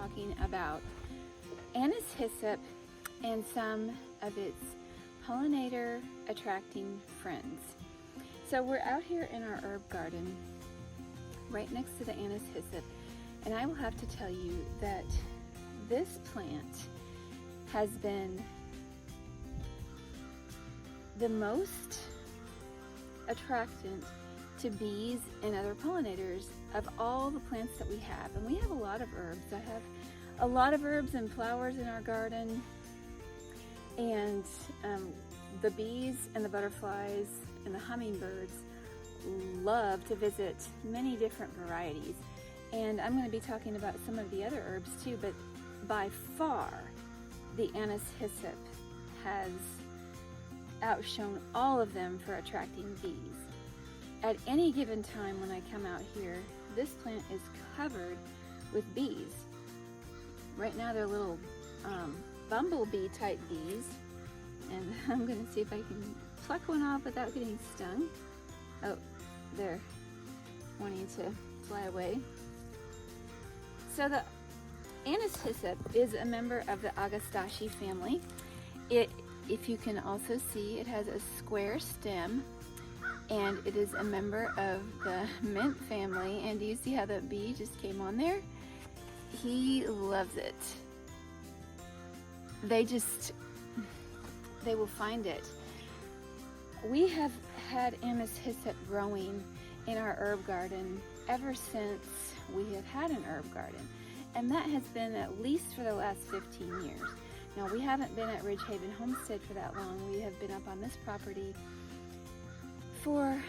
talking about Anise Hyssop and some of its pollinator attracting friends. So we're out here in our herb garden right next to the Anise Hyssop, and I will have to tell you that this plant has been the most attractant to bees and other pollinators of all the plants that we have. And we have a lot of herbs. I have a lot of herbs and flowers in our garden, and the bees and the butterflies and the hummingbirds love to visit many different varieties. And I'm going to be talking about some of the other herbs too, but by far the Anise Hyssop has outshone all of them for attracting bees. At any given time when I come out here, this plant is covered with bees. Right now they're little bumblebee type bees, and I'm going to see if I can pluck one off without getting stung. Oh, they're wanting to fly away. So the Anise Hyssop is a member of the Agastache family. If you can also see, it has a square stem, and it is a member of the mint family. And do you see how the bee just came on there? He loves it. They will find it. We have had Anise Hyssop growing in our herb garden ever since we have had an herb garden, and that has been at least for the last 15 years. Now, we haven't been at Rishe Homestead for that long. We have been up on this property for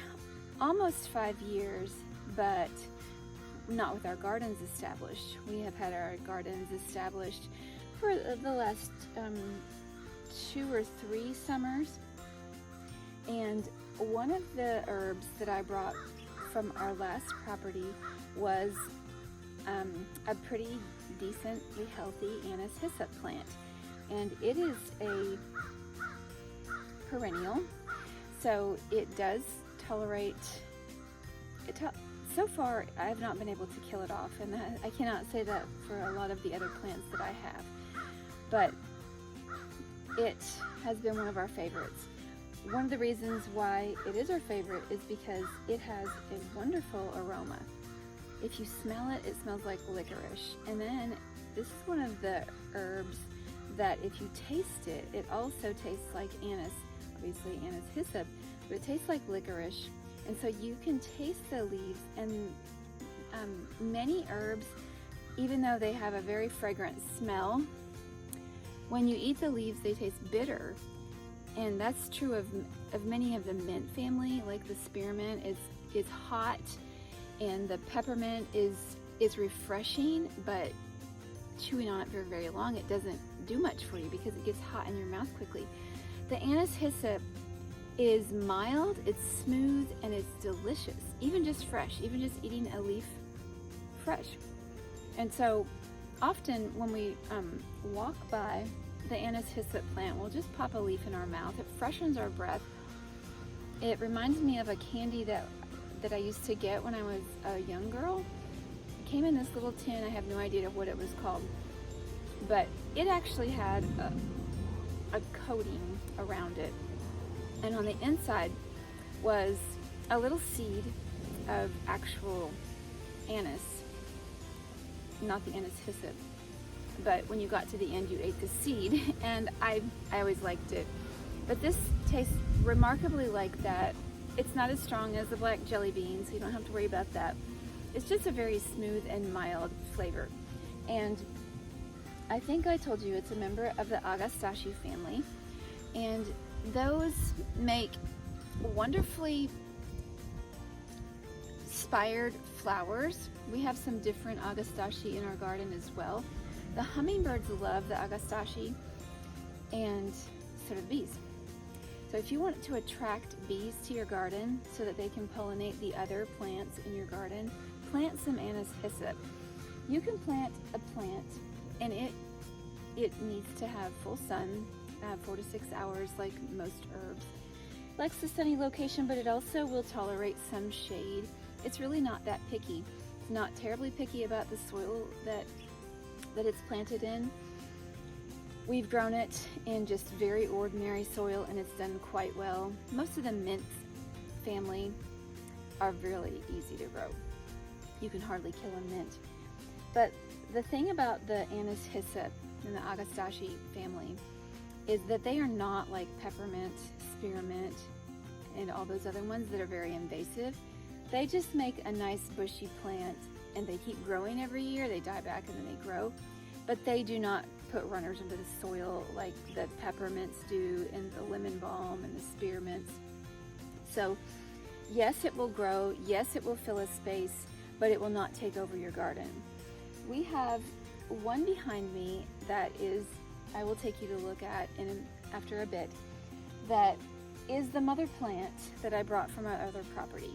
almost 5 years, but not with our gardens established. We have had our gardens established for the last 2 or 3 summers. And one of the herbs that I brought from our last property was a pretty decently healthy Anise Hyssop plant. And it is a perennial, so it does tolerate it. So far, I have not been able to kill it off, and I cannot say that for a lot of the other plants that I have, but it has been one of our favorites. One of the reasons why it is our favorite is because it has a wonderful aroma. If you smell it, it smells like licorice. And then this is one of the herbs that if you taste it, it also tastes like anise, obviously Anise Hyssop, but it tastes like licorice. And so you can taste the leaves, and many herbs, even though they have a very fragrant smell, when you eat the leaves, they taste bitter. And that's true of many of the mint family, like the spearmint is hot, and the peppermint is refreshing, but chewing on it for very long, it doesn't do much for you because it gets hot in your mouth quickly. The Anise Hyssop is mild, it's smooth, and it's delicious, even just fresh, even just eating a leaf fresh. And so often when we walk by the Anise Hyssop plant, we'll just pop a leaf in our mouth. It freshens our breath. It reminds me of a candy that I used to get when I was a young girl. It came in this little tin. I have no idea what it was called, but it actually had a coating around it, and on the inside was a little seed of actual anise, not the Anise Hyssop, but when you got to the end you ate the seed, and I always liked it. But this tastes remarkably like that. It's not as strong as the black jelly beans, so you don't have to worry about that. It's just a very smooth and mild flavor. And I think I told you it's a member of the Agastache family, and those make wonderfully spired flowers. We have some different Agastache in our garden as well. The hummingbirds love the Agastache, and so do the bees. So if you want to attract bees to your garden so that they can pollinate the other plants in your garden, plant some Anise Hyssop. You can plant a plant, and it needs to have full sun, 4 to 6 hours like most herbs. It likes the sunny location, but it also will tolerate some shade. It's really not that picky. It's not terribly picky about the soil that that it's planted in. We've grown it in just very ordinary soil and it's done quite well. Most of the mint family are really easy to grow. You can hardly kill a mint. But the thing about the Anise Hyssop and the Agastache family is that they are not like peppermint, spearmint, and all those other ones that are very invasive. They just make a nice bushy plant and they keep growing every year. They die back and then they grow. But they do not put runners into the soil like the peppermints do and the lemon balm and the spearmints. So yes, it will grow. Yes, it will fill a space, but it will not take over your garden. We have one behind me that is, I will take you to look at after a bit, that is the mother plant that I brought from our other property.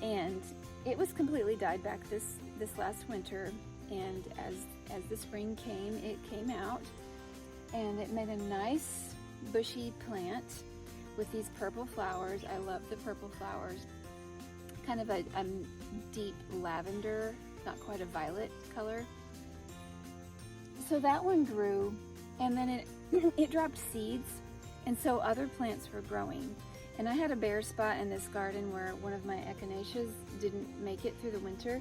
And it was completely died back this last winter, and as the spring came, it came out and it made a nice bushy plant with these purple flowers. I love the purple flowers. Kind of a deep lavender, not quite a violet color. So that one grew, and then it dropped seeds, and so other plants were growing. And I had a bare spot in this garden where one of my echinaceas didn't make it through the winter.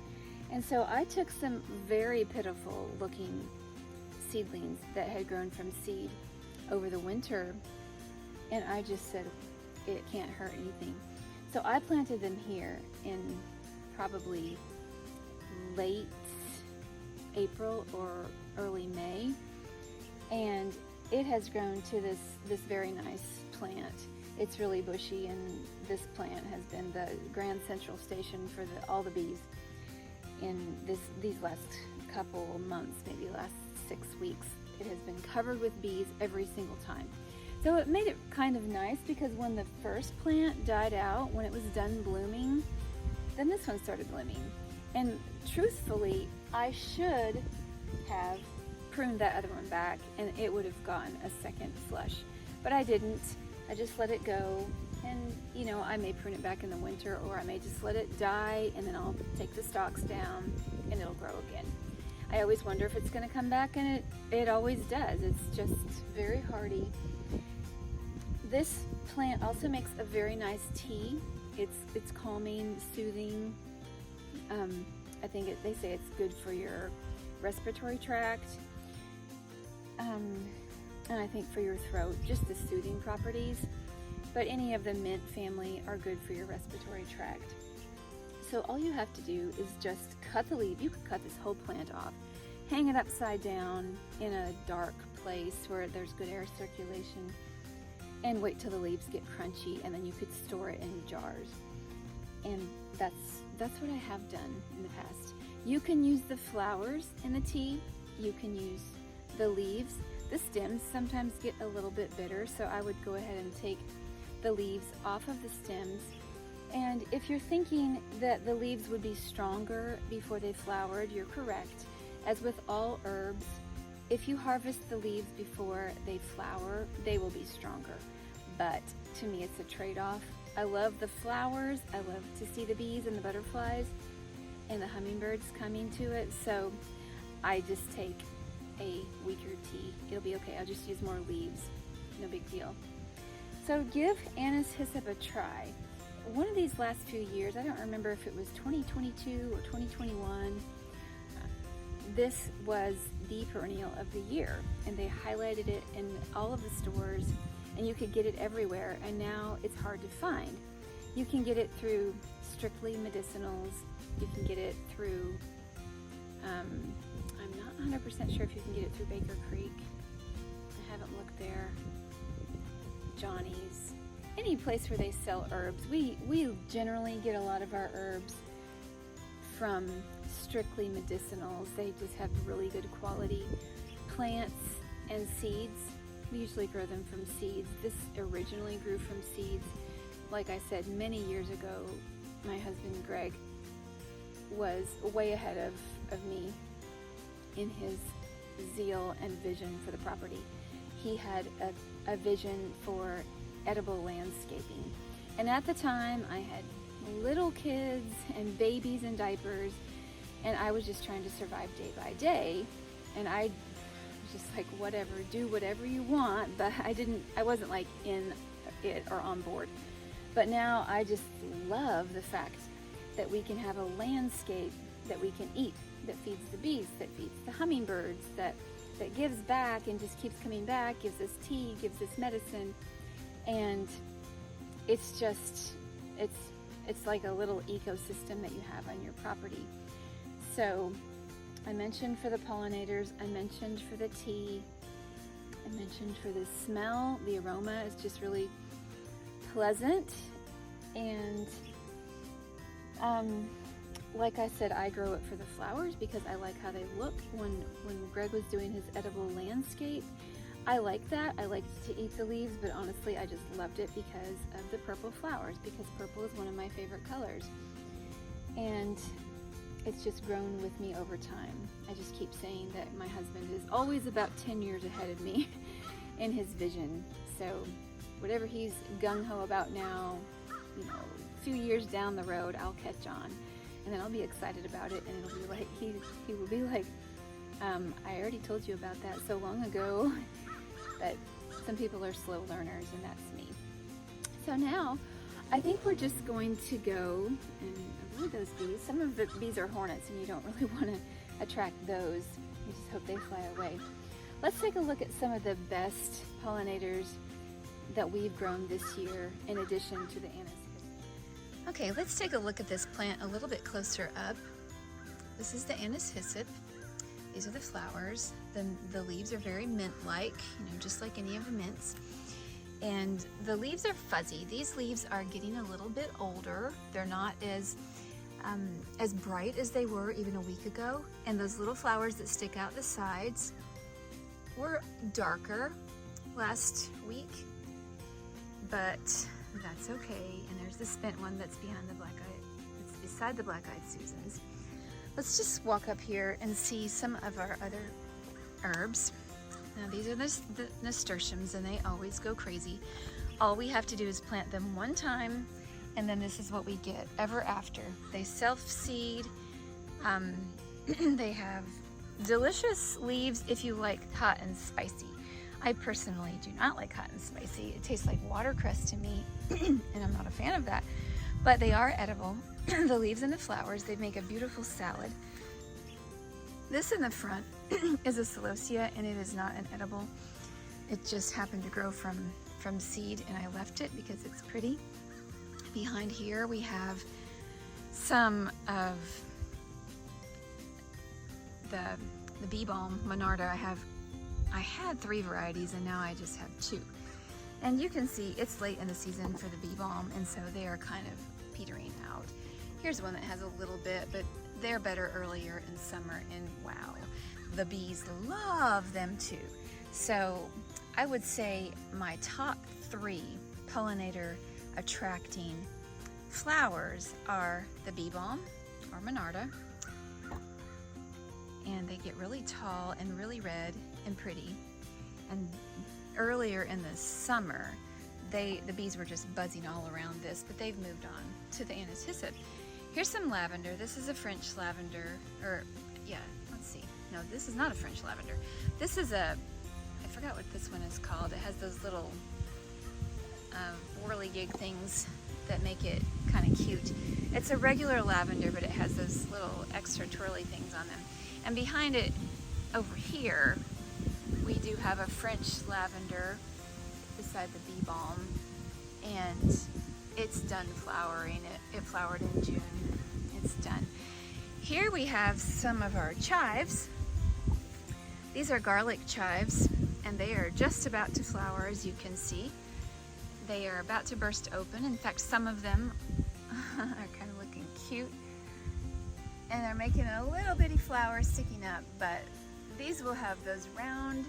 And so I took some very pitiful looking seedlings that had grown from seed over the winter, and I just said, it can't hurt anything. So I planted them here in probably late April or early May, and it has grown to this very nice plant. It's really bushy, and this plant has been the grand central station for all the bees in these last couple months, maybe last 6 weeks. It has been covered with bees every single time. So it made it kind of nice, because when the first plant died out, when it was done blooming, then this one started blooming. And truthfully, I should have pruned that other one back and it would have gotten a second flush, but I didn't. I just let it go, and you know, I may prune it back in the winter, or I may just let it die and then I'll take the stalks down and it'll grow again. I always wonder if it's going to come back, and it always does. It's just very hardy. This plant also makes a very nice tea. It's calming, soothing. I think they say it's good for your respiratory tract, and I think for your throat, just the soothing properties. But any of the mint family are good for your respiratory tract. So all you have to do is just cut the leaf. You could cut this whole plant off, hang it upside down in a dark place where there's good air circulation, and wait till the leaves get crunchy, and then you could store it in jars. And that's what I have done in the past. You can use the flowers in the tea. You can use the leaves. The stems sometimes get a little bit bitter, so I would go ahead and take the leaves off of the stems. And if you're thinking that the leaves would be stronger before they flowered, you're correct. As with all herbs, if you harvest the leaves before they flower, they will be stronger. But to me, it's a trade-off. I love the flowers. I love to see the bees and the butterflies and the hummingbirds coming to it. So I just take a weaker tea. It'll be okay. I'll just use more leaves. No big deal. So give Anise Hyssop a try. One of these last few years, I don't remember if it was 2022 or 2021, this was the perennial of the year, and they highlighted it in all of the stores, and you could get it everywhere, and now it's hard to find. You can get it through strictly medicinals. You can get it through, I'm not 100% sure if you can get it through Baker Creek. I haven't looked there. Johnny's. Any place where they sell herbs. We generally get a lot of our herbs from strictly medicinals. They just have really good quality plants and seeds. We usually grow them from seeds. This originally grew from seeds. Like I said, many years ago, my husband Greg was way ahead of me in his zeal and vision for the property. He had a vision for edible landscaping. And at the time, I had little kids and babies in diapers, and I was just trying to survive day by day. And I was just like, whatever, do whatever you want, but I wasn't like in it or on board. But now I just love the fact that we can have a landscape that we can eat, that feeds the bees, that feeds the hummingbirds, that gives back and just keeps coming back, gives us tea, gives us medicine. And it's just, it's like a little ecosystem that you have on your property. So I mentioned for the pollinators, I mentioned for the tea, I mentioned for the smell. The aroma is just really pleasant. And like I said, I grow it for the flowers because I like how they look. When Greg was doing his edible landscape, I like that. I liked to eat the leaves, but honestly, I just loved it because of the purple flowers, because purple is one of my favorite colors. And it's just grown with me over time. I just keep saying that my husband is always about 10 years ahead of me in his vision. So whatever he's gung-ho about now, you know, a few years down the road, I'll catch on. And then I'll be excited about it, and it'll be like, he will be like, I already told you about that so long ago. But some people are slow learners, and that's me. So now, I think we're just going to go and avoid those bees. Some of the bees are hornets, and you don't really want to attract those. You just hope they fly away. Let's take a look at some of the best pollinators that we've grown this year, in addition to the Anise. Okay, let's take a look at this plant a little bit closer up. This is the Anise Hyssop. These are the flowers. The leaves are very mint-like, you know, just like any of the mints. And the leaves are fuzzy. These leaves are getting a little bit older. They're not as bright as they were even a week ago. And those little flowers that stick out the sides were darker last week, but that's okay. And there's the spent one that's behind the it's beside the black-eyed Susans. Let's just walk up here and see some of our other herbs. Now these are the nasturtiums, and they always go crazy. All we have to do is plant them one time, and then this is what we get ever after. They self-seed. They have delicious leaves if you like hot and spicy. I personally do not like hot and spicy. It tastes like watercress to me, and I'm not a fan of that. But they are edible. The leaves and the flowers, they make a beautiful salad. This in the front is a celosia, and it is not an edible. It just happened to grow from seed, and I left it because it's pretty. Behind here we have some of the bee balm, Monarda. I had 3 varieties, and now I just have 2. And you can see it's late in the season for the bee balm, and so they are kind of petering out. Here's one that has a little bit, but they're better earlier in summer, and wow, the bees love them too. So I would say my top 3 pollinator attracting flowers are the bee balm, or Monarda, and they get really tall and really red and pretty. And earlier in the summer, the bees were just buzzing all around this, but they've moved on to the Anise Hyssop. Here's some lavender. This is a French lavender, or yeah, let's see. No, this is not a French lavender. This is I forgot what this one is called. It has those little whirligig things that make it kind of cute. It's a regular lavender, but it has those little extra twirly things on them. And behind it, over here, we do have a French lavender beside the bee balm, and it's done flowering. It flowered in June. It's done. Here we have some of our chives. These are garlic chives, and they are just about to flower, as you can see. They are about to burst open. In fact, some of them are kind of looking cute, and they're making a little bitty flower sticking up, but these will have those round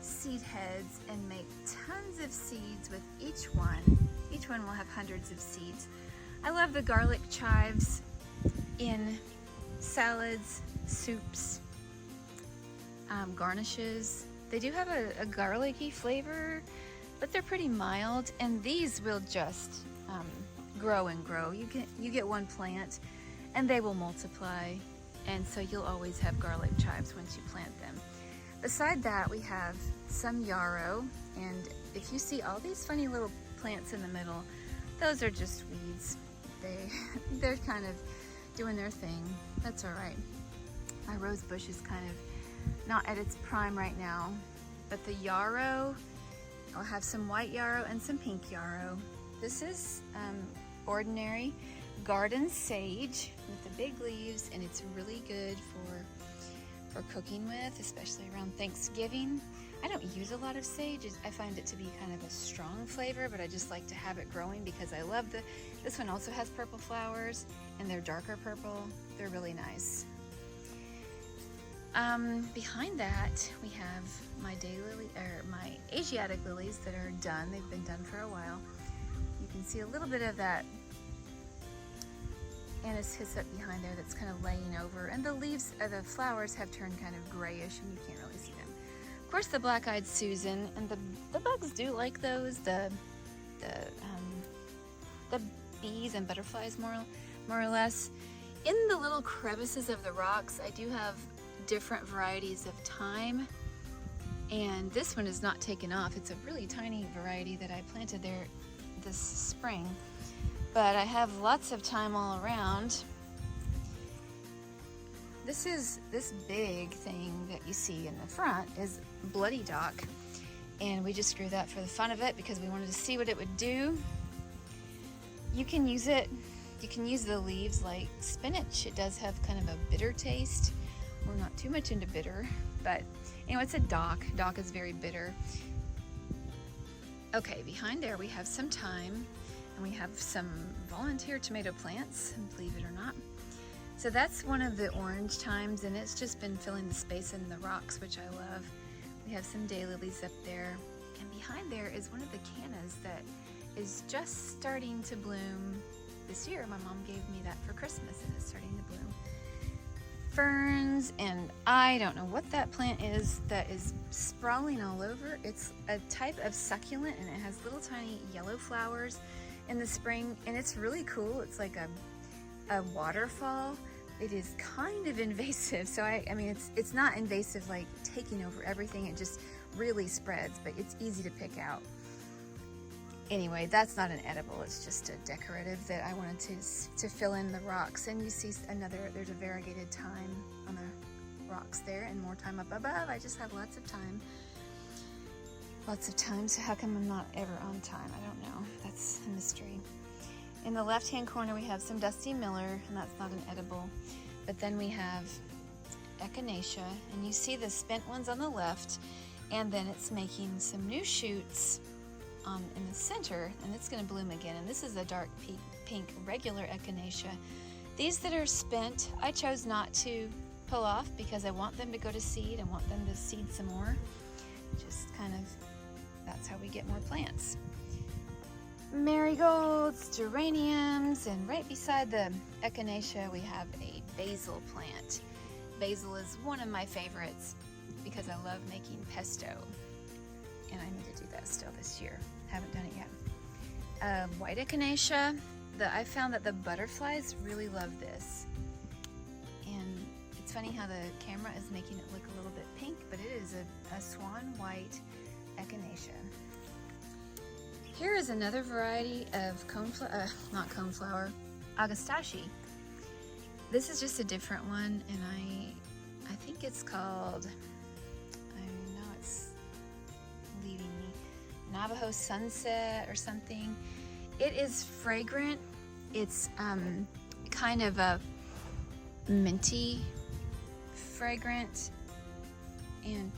seed heads and make tons of seeds with each one. Each one will have hundreds of seeds. I love the garlic chives in salads, soups, garnishes. They do have a garlicky flavor, but they're pretty mild, and these will just grow and grow. You get one plant, and they will multiply and so you'll always have garlic chives once you plant them. Beside that, we have some yarrow, and if you see all these funny little plants in the middle, those are just weeds. They're kind of doing their thing. That's all right. My rose bush is kind of not at its prime right now, but the yarrow, I'll have some white yarrow and some pink yarrow. This is ordinary garden sage with the big leaves, and it's really good for cooking with, especially around Thanksgiving. I don't use a lot of sage. I find it to be kind of a strong flavor, but I just like to have it growing because I love this one also has purple flowers, and they're darker purple. They're really nice. Behind that, we have my my Asiatic lilies that are done. They've been done for a while. You can see a little bit of that Anise Hyssop behind there that's kind of laying over, and the leaves, the flowers have turned kind of grayish and you can't really see them. Of course, the black-eyed Susan, and the bugs do like those. The bees and butterflies more or less. In the little crevices of the rocks, I do have different varieties of thyme, and this one is not taken off. It's a really tiny variety that I planted there this spring, but I have lots of thyme all around. This big thing that you see in the front is bloody dock, and we just grew that for the fun of it because we wanted to see what it would do. You can use the leaves like spinach. It does have kind of a bitter taste. We're not too much into bitter, but it's a dock. Dock is very bitter. Okay, behind there we have some thyme, and we have some volunteer tomato plants, believe it or not. So that's one of the orange thymes, and it's just been filling the space in the rocks, which I love. We have some daylilies up there, and behind there is one of the cannas that is just starting to bloom this year. My mom gave me that for Christmas, and it's starting to bloom. Ferns, and I don't know what that plant is that is sprawling all over. It's a type of succulent, and it has little tiny yellow flowers in the spring, and it's really cool. It's like a waterfall. It is kind of invasive, so I mean it's not invasive like taking over everything. It just really spreads, but it's easy to pick out. Anyway, that's not an edible, it's just a decorative that I wanted to fill in the rocks. And you see there's a variegated thyme on the rocks there, and more thyme up above. I just have lots of thyme. Lots of thyme, so how come I'm not ever on thyme? I don't know, that's a mystery. In the left-hand corner we have some Dusty Miller, and that's not an edible. But then we have Echinacea, and you see the spent ones on the left, and then it's making some new shoots in the center, and it's going to bloom again. And this is a dark pink regular Echinacea. These that are spent, I chose not to pull off because I want them to go to seed. I want them to seed some more. Just kind of, that's how we get more plants. Marigolds, geraniums, and right beside the Echinacea we have a basil plant. Basil is one of my favorites because I love making pesto, and I need to do that still this year. Haven't done it yet. White Echinacea, I found that the butterflies really love this, and it's funny how the camera is making it look a little bit pink, but it is a swan white Echinacea. Here is another variety of not coneflower, Agastache. This is just a different one, and I think it's called, I know it's leaving me, Navajo Sunset or something. It is fragrant. It's kind of a minty fragrant, and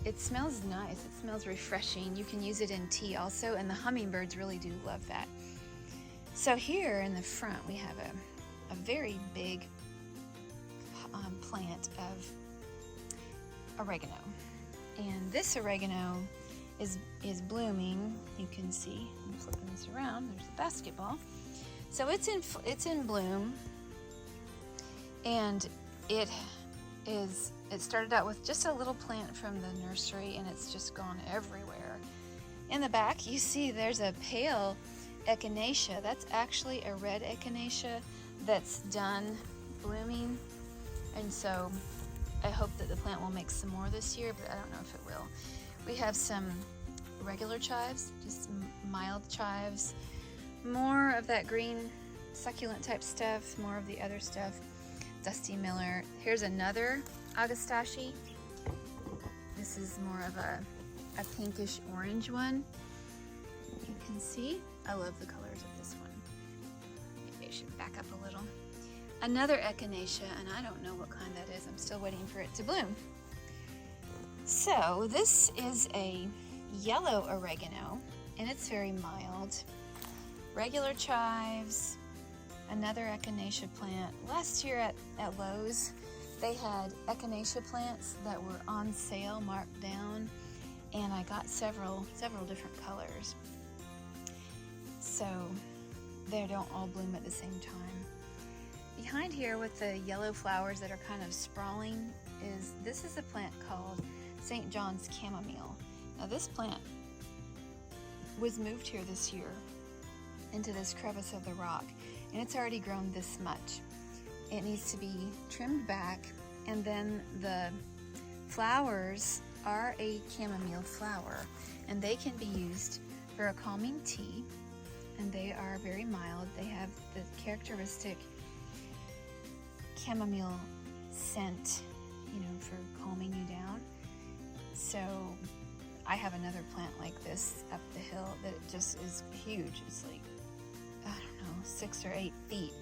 it smells nice. It smells refreshing. You can use it in tea also, and the hummingbirds really do love that. So here in the front we have a very big plant of oregano, and this oregano is blooming. You can see, I'm flipping this around, there's a basketball. So it's in bloom, and it started out with just a little plant from the nursery, and it's just gone everywhere. In the back you see there's a pale Echinacea. That's actually a red Echinacea that's done blooming. And so I hope that the plant will make some more this year, but I don't know if it will. We have some regular chives, just mild chives, more of that green succulent type stuff, more of the other stuff. Dusty Miller. Here's another Agastache. This is more of a pinkish orange one. You can see, I love the colors of this one. Maybe I should back up a little. Another Echinacea, and I don't know what kind that is. I'm still waiting for it to bloom. So this is a yellow oregano, and it's very mild. Regular chives, another Echinacea plant. Last year at Lowe's, they had Echinacea plants that were on sale, marked down, and I got several different colors. So they don't all bloom at the same time. Behind here with the yellow flowers that are kind of sprawling this is a plant called St. John's Chamomile. Now this plant was moved here this year into this crevice of the rock, and it's already grown this much. It needs to be trimmed back, and then the flowers are a chamomile flower, and they can be used for a calming tea, and they are very mild. They have the characteristic chamomile scent, for calming you down. So I have another plant like this up the hill that just is huge. It's like, I don't know, 6 or 8 feet,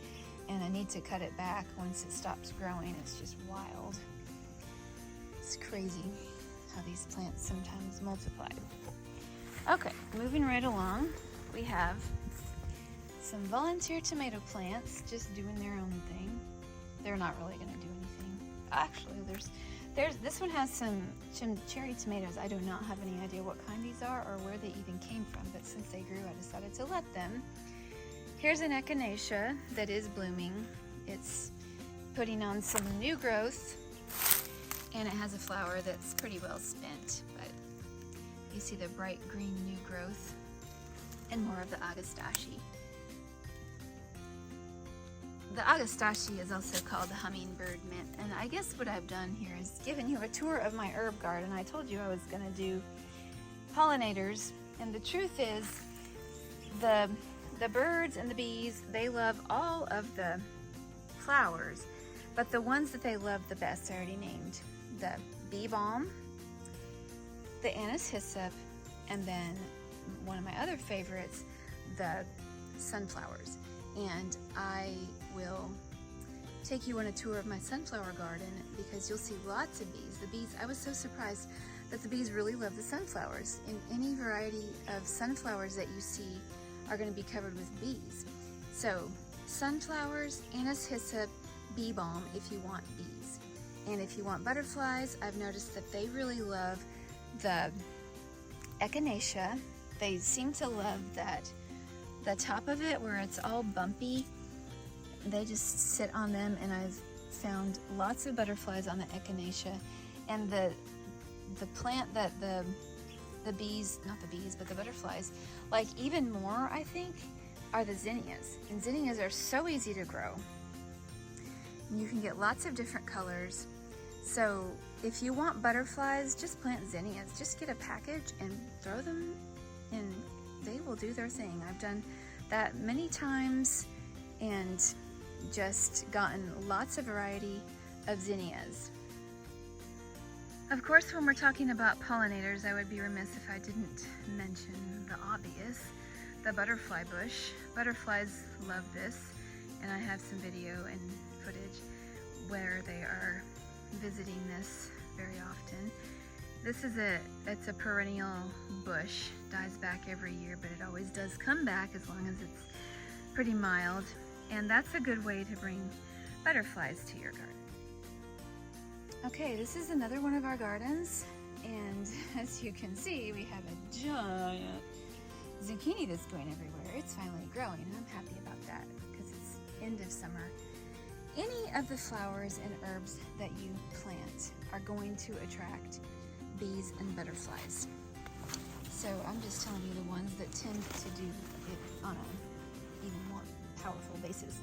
and I need to cut it back once it stops growing. It's just wild. It's crazy how these plants sometimes multiply. Okay, moving right along, we have some volunteer tomato plants just doing their own thing. They're not really going to do anything. Actually, this one has some cherry tomatoes. I do not have any idea what kind these are or where they even came from, but since they grew, I decided to let them. Here's an Echinacea that is blooming. It's putting on some new growth, and it has a flower that's pretty well spent, but you see the bright green new growth and more of the Agastache. The Agastache is also called the hummingbird mint, and I guess what I've done here is given you a tour of my herb garden. I told you I was going to do pollinators, and the truth is the birds and the bees, they love all of the flowers, but the ones that they love the best I already named. The bee balm, the Anise Hyssop, and then one of my other favorites, the sunflowers. And I will take you on a tour of my sunflower garden because you'll see lots of bees. The bees, I was so surprised that the bees really love the sunflowers. And any variety of sunflowers that you see are going to be covered with bees. So sunflowers, Anise Hyssop, bee balm if you want bees. And if you want butterflies, I've noticed that they really love the Echinacea. They seem to love the top of it where it's all bumpy. They just sit on them, and I've found lots of butterflies on the Echinacea. And the plant that the bees, not the bees, but the butterflies like even more, I think, are the zinnias. And zinnias are so easy to grow. You can get lots of different colors. So if you want butterflies, just plant zinnias. Just get a package and throw them in. They will do their thing. I've done that many times and just gotten lots of variety of zinnias. Of course, when we're talking about pollinators, I would be remiss if I didn't mention the obvious, the butterfly bush. Butterflies love this, and I have some video and footage where they are visiting this very often. This is it's a perennial bush, dies back every year, but it always does come back as long as it's pretty mild. And that's a good way to bring butterflies to your garden. Okay, this is another one of our gardens, and as you can see, we have a giant zucchini that's going everywhere. It's finally growing, and I'm happy about that because it's end of summer. Any of the flowers and herbs that you plant are going to attract bees and butterflies. So I'm just telling you the ones that tend to do it on an even more powerful basis.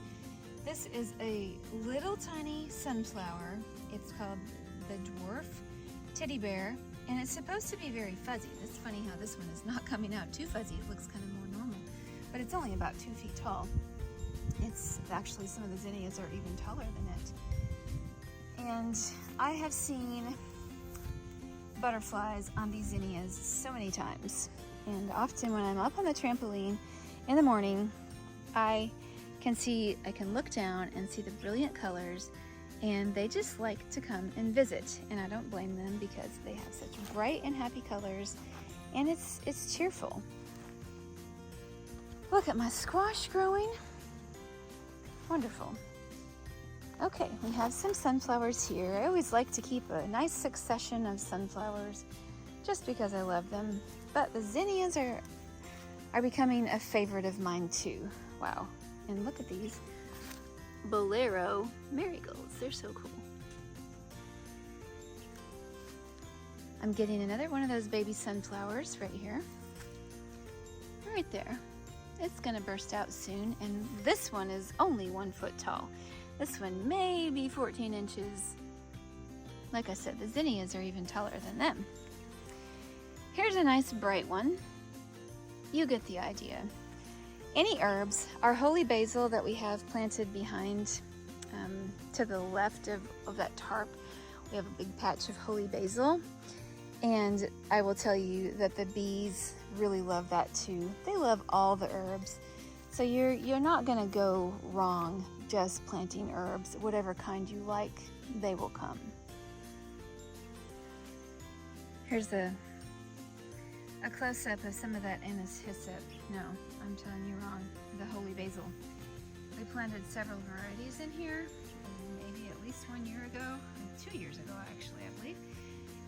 This is a little tiny sunflower. It's called the dwarf teddy bear, and it's supposed to be very fuzzy. It's funny how this one is not coming out too fuzzy. It looks kind of more normal, but it's only about 2 feet tall. It's actually, some of the zinnias are even taller than it. And I have seen butterflies on these zinnias so many times. And often when I'm up on the trampoline in the morning, I can look down and see the brilliant colors, and they just like to come and visit. And I don't blame them, because they have such bright and happy colors, and it's cheerful. Look at my squash growing. Wonderful. Okay, we have some sunflowers here. I always like to keep a nice succession of sunflowers just because I love them. But the zinnias are becoming a favorite of mine too. Wow. And look at these bolero marigolds. They're so cool. I'm getting another one of those baby sunflowers right here. Right there. It's gonna burst out soon, and this one is only 1 foot tall. This one may be 14 inches. Like I said, the zinnias are even taller than them. Here's a nice bright one. You get the idea. Any herbs, our holy basil that we have planted behind to the left of that tarp, we have a big patch of holy basil. And I will tell you that the bees really love that too. They love all the herbs. So you're not gonna go wrong just planting herbs. Whatever kind you like, they will come. Here's a close-up of some of that Anise Hyssop. No, I'm telling you wrong. The holy basil. We planted several varieties in here, maybe at least 1 year ago, 2 years ago actually, I believe.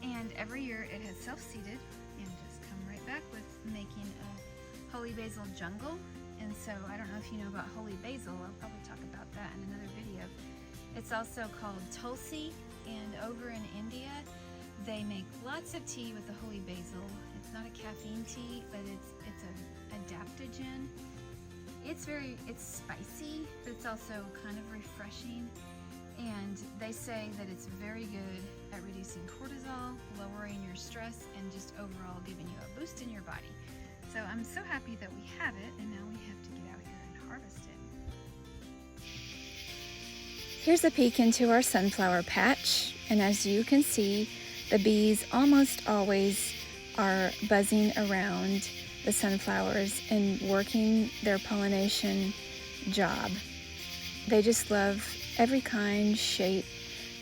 And every year it has self-seeded and just come right back with making a holy basil jungle. And so I don't know if you know about holy basil. I'll probably talk about that in another video. It's also called tulsi, and over in India they make lots of tea with the holy basil. It's not a caffeine tea, but it's an adaptogen. It's spicy, but it's also kind of refreshing. And they say that it's very good at reducing cortisol, lowering your stress, and just overall giving you a boost in your body. So I'm so happy that we have it, and now we have to get out here and harvest it. Here's a peek into our sunflower patch, and as you can see, the bees almost always are buzzing around the sunflowers and working their pollination job. They just love every kind, shape,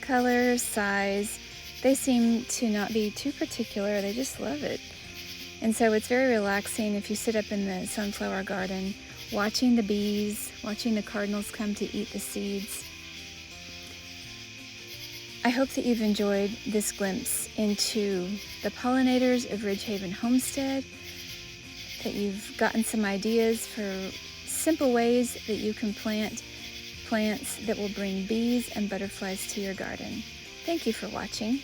color, size. They seem to not be too particular. They just love it. And so it's very relaxing if you sit up in the sunflower garden, watching the bees, watching the cardinals come to eat the seeds. I hope that you've enjoyed this glimpse into the pollinators of Ridgehaven Homestead, that you've gotten some ideas for simple ways that you can plant plants that will bring bees and butterflies to your garden. Thank you for watching.